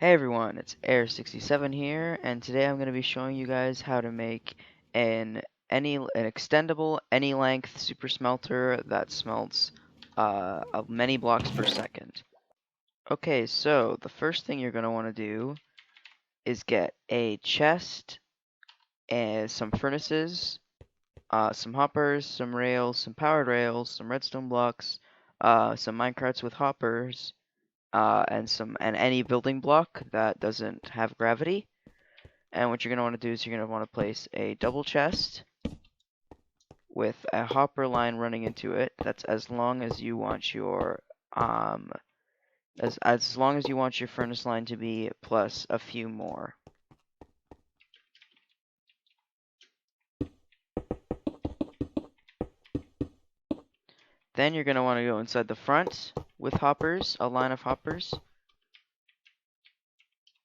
Hey everyone, it's Air67 here, and today I'm going to be showing you guys how to make an extendable any length super smelter that smelts of many blocks per second. Okay, so the first thing you're going to want to do is get a chest and some furnaces, some hoppers, some rails, some powered rails, some redstone blocks, some minecarts with hoppers, and any building block that doesn't have gravity. And what you're going to want to do is you're going to want to place a double chest with a hopper line running into it. That's as long as you want your as long as you want your furnace line to be, plus a few more. Then you're going to want to go inside the front with hoppers, a line of hoppers,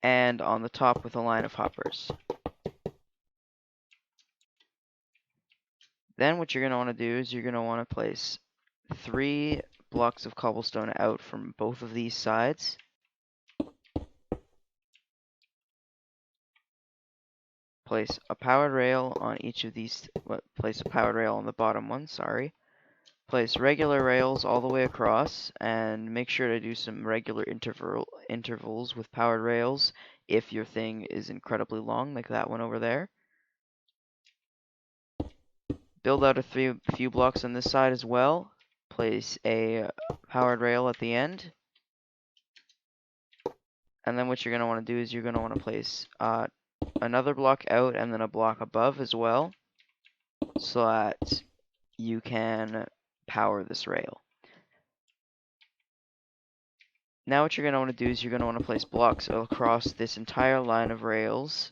and on the top with a line of hoppers. Then what you're going to want to do is you're going to want to place 3 blocks of cobblestone out from both of these sides. Place a powered rail on each of these, place a powered rail on the bottom one, sorry. Place regular rails all the way across, and make sure to do some regular intervals with powered rails if your thing is incredibly long, like that one over there. Build out a few blocks on this side as well. Place a powered rail at the end. And then what you're going to want to do is you're going to want to place another block out and then a block above as well, so that you can power this rail. Now what you're going to want to do is you're going to want to place blocks across this entire line of rails,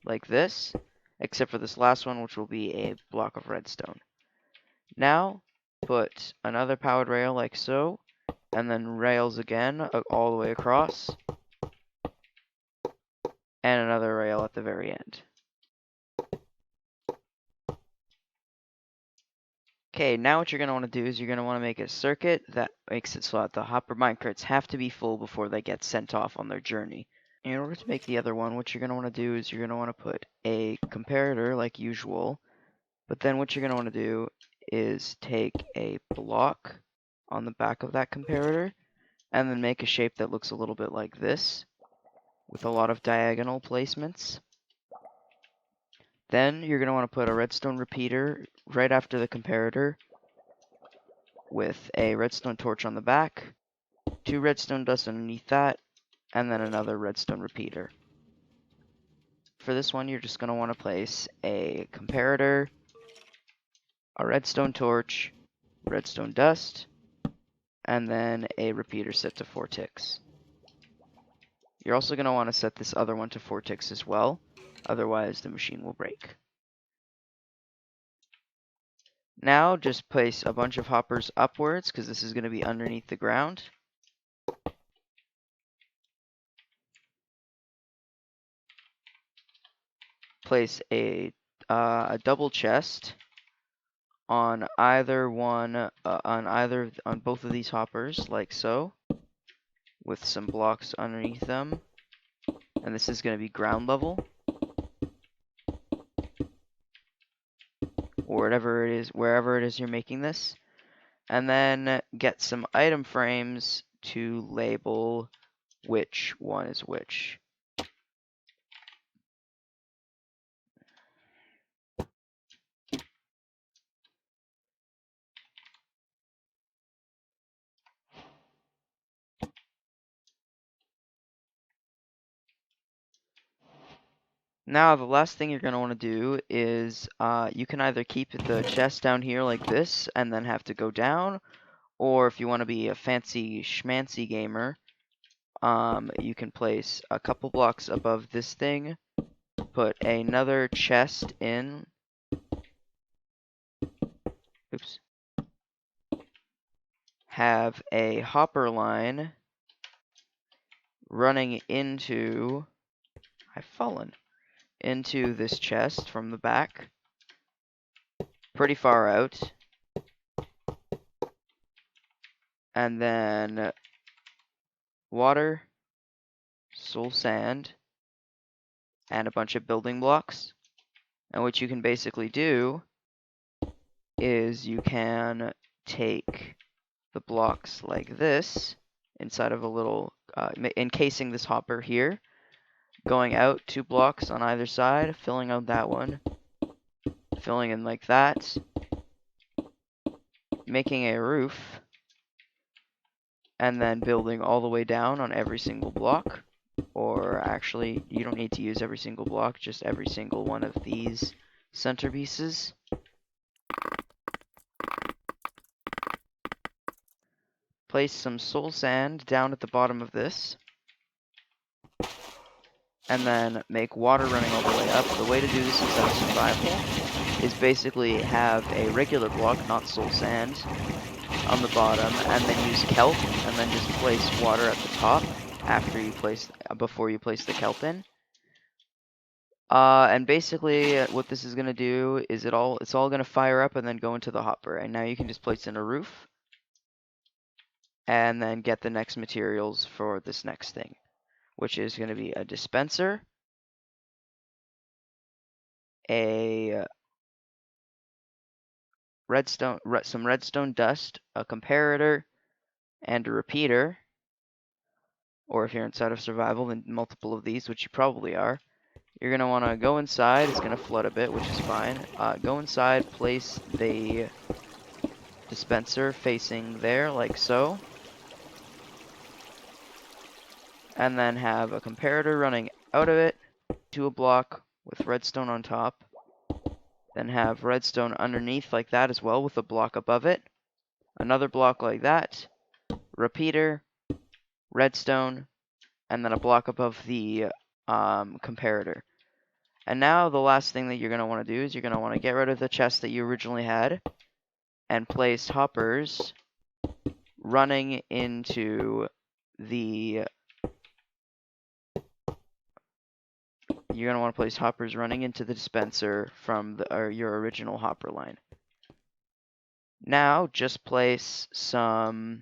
like this, except for this last one, which will be a block of redstone. Now, put another powered rail like so, and then rails again all the way across, and another rail at the very end. Okay, now what you're going to want to do is you're going to want to make a circuit that makes it so that the hopper minecarts have to be full before they get sent off on their journey. In order to make the other one, what you're going to want to do is you're going to want to put a comparator like usual, but then what you're going to want to do is take a block on the back of that comparator and then make a shape that looks a little bit like this with a lot of diagonal placements. Then you're going to want to put a redstone repeater right after the comparator with a redstone torch on the back, 2 redstone dust underneath that, and then another redstone repeater. For this one, you're just going to want to place a comparator, a redstone torch, redstone dust, and then a repeater set to 4 ticks. You're also going to want to set this other one to 4 ticks as well, otherwise the machine will break. Now just place a bunch of hoppers upwards, because this is going to be underneath the ground. Place a double chest on either one, on both of these hoppers, like so, with some blocks underneath them. And this is going to be ground level, or wherever it is you're making this. And then get some item frames to label which one is which. Now, the last thing you're going to want to do is you can either keep the chest down here like this and then have to go down, or if you want to be a fancy schmancy gamer, you can place a couple blocks above this thing, put another chest in. Oops. Have a hopper line running into... I've fallen. Into this chest from the back, pretty far out, and then water, soul sand and a bunch of building blocks. And what you can basically do is you can take the blocks like this inside of a little, encasing this hopper here, going out 2 blocks on either side, filling out that one, filling in like that, making a roof, and then building all the way down on every single block. Or actually, you don't need to use every single block, just every single one of these centerpieces. Place some soul sand down at the bottom of this, and then make water running all the way up. The way to do this instead of survival is basically have a regular block, not soul sand, on the bottom, and then use kelp, and then just place water at the top before you place the kelp in. And basically what this is gonna do is it's all gonna fire up and then go into the hopper. And now you can just place in a roof, and then get the next materials for this next thing, which is gonna be a dispenser, a some redstone dust, a comparator, and a repeater. Or if you're inside of survival, then multiple of these, which you probably are. You're going to want to go inside. It's going to flood a bit, which is fine. Go inside, place the dispenser facing there, like so. And then have a comparator running out of it to a block with redstone on top. Then have redstone underneath like that as well with a block above it. Another block like that. Repeater, redstone, and then a block above the comparator. And now the last thing that you're going to want to do is you're going to want to get rid of the chest that you originally had and place hoppers running into the... You're going to want to place hoppers running into the dispenser from your original hopper line. Now just place some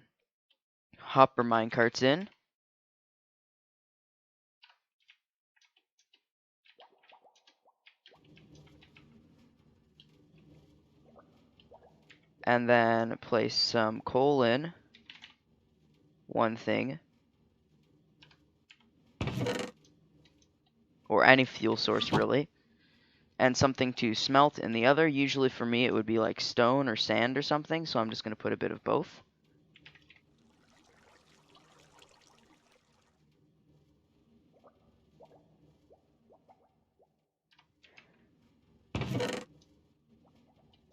hopper minecarts in. And then place some coal in. One thing. Or any fuel source, really. And something to smelt in the other. Usually for me it would be like stone or sand or something, so I'm just going to put a bit of both.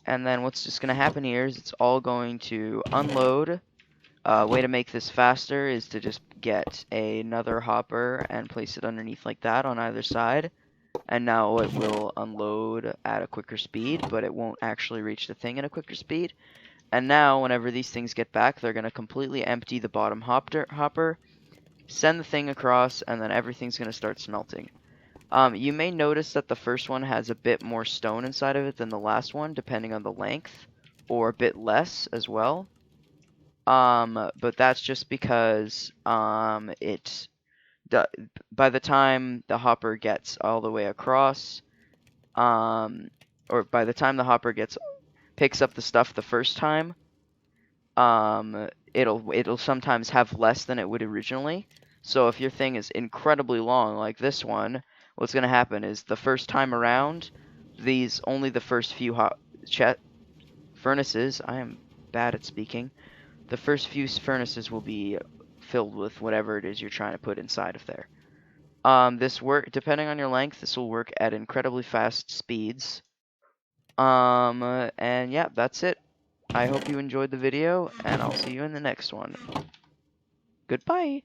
And then what's just going to happen here is it's all going to unload. Way to make this faster is to just get another hopper and place it underneath like that on either side. And now it will unload at a quicker speed, but it won't actually reach the thing at a quicker speed. And now, whenever these things get back, they're going to completely empty the bottom hopper, send the thing across, and then everything's going to start smelting. You may notice that the first one has a bit more stone inside of it than the last one, depending on the length, or a bit less as well. But that's just because by the time the hopper gets all the way across, or by the time the hopper picks up the stuff the first time, it'll sometimes have less than it would originally. So if your thing is incredibly long, like this one, what's going to happen is the first time around, only the first few furnaces, I am bad at speaking, the first few furnaces will be filled with whatever it is you're trying to put inside of there. Depending on your length, this will work at incredibly fast speeds. And yeah, that's it. I hope you enjoyed the video, and I'll see you in the next one. Goodbye!